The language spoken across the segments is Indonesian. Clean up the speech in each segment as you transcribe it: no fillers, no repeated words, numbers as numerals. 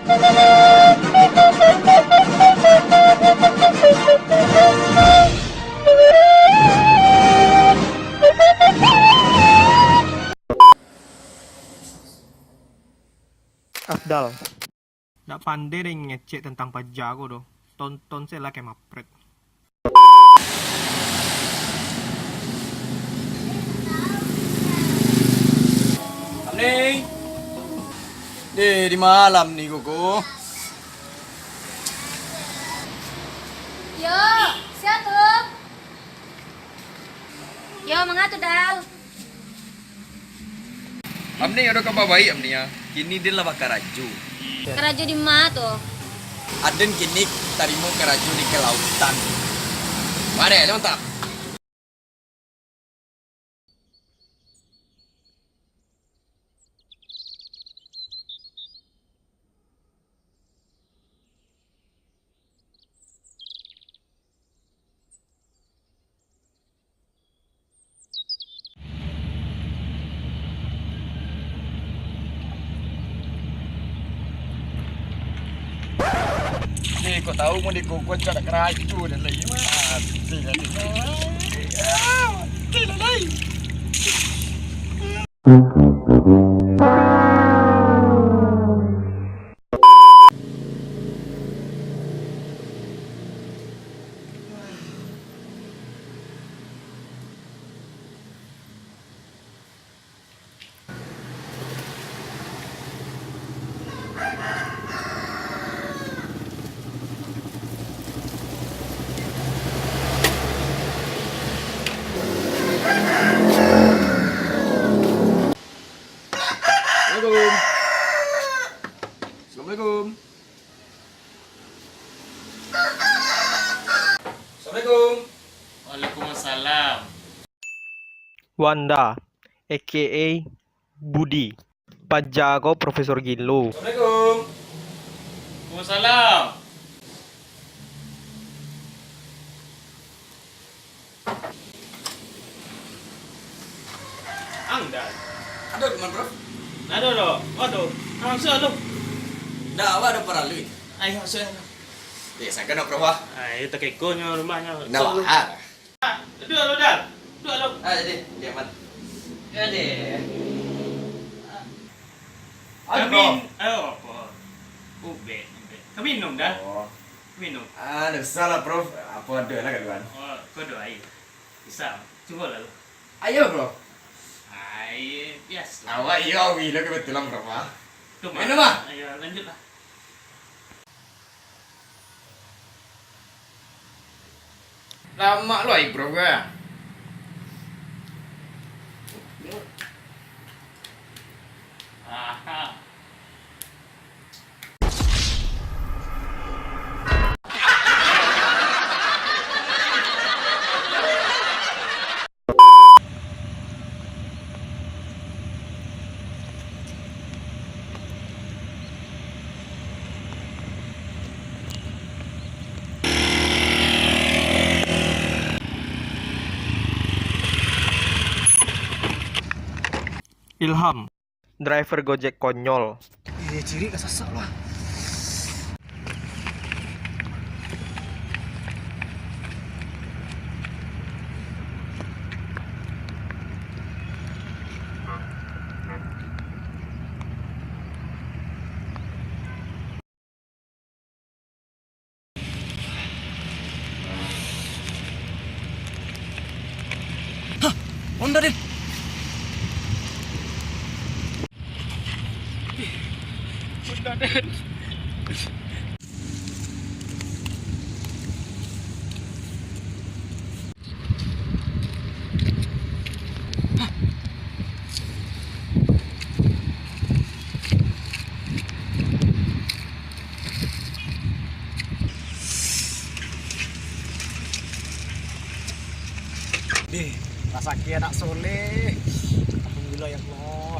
Afdal, nggak pandai deh ngecek tentang pajak aku doh. Tonton saya lah kayak mapret. Nih, di malam nih koko. Yo, siapa tuh? Yo, mengatur dal. Amni udah kabar baik amni ya. Kini dia lah bakar raju. Keraju di mana tuh? Aden kini tarimu keraju di kelautan. Mari, mantap. Kau tahu mau dikukuh cara keraju dan lagi mati lagi. Mati lagi. Assalamualaikum. Assalamualaikum. Waalaikumsalam. Wanda, aka Budi, Pajago Profesor Gilo. Assalamualaikum. Waalaikumsalam. Anggal. Aduh, teman bro. Nado lo. Waduh. Masuk lo. Dah, awak ada peralui. Ayo masuk. Saya kena bro wah. Ayo tak kekonya rumahnya. Nah, wah. Dua lo dah. Dua lo. Jadi, dia man. Jadi. Kami. Ayo apa? Ube. Kami minum dah. Oh. Minum. Aduh, salah bro. Apa ada lah kan? Oh, kau doa ayo. Bisa. Coba lah lo. Ayo bro. Ayo, biasa. Awak iya, wila kebetulan bro wah. Tuh, Minum, ah. Ayo lanjut lah. Lama lo bro gue. Aha. Ilham, driver Gojek konyol. Ciri kesasak lah. Hah, Honda din. Rasanya tak soleh. Alhamdulillah ya Allah.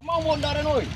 Mau mondaran oi.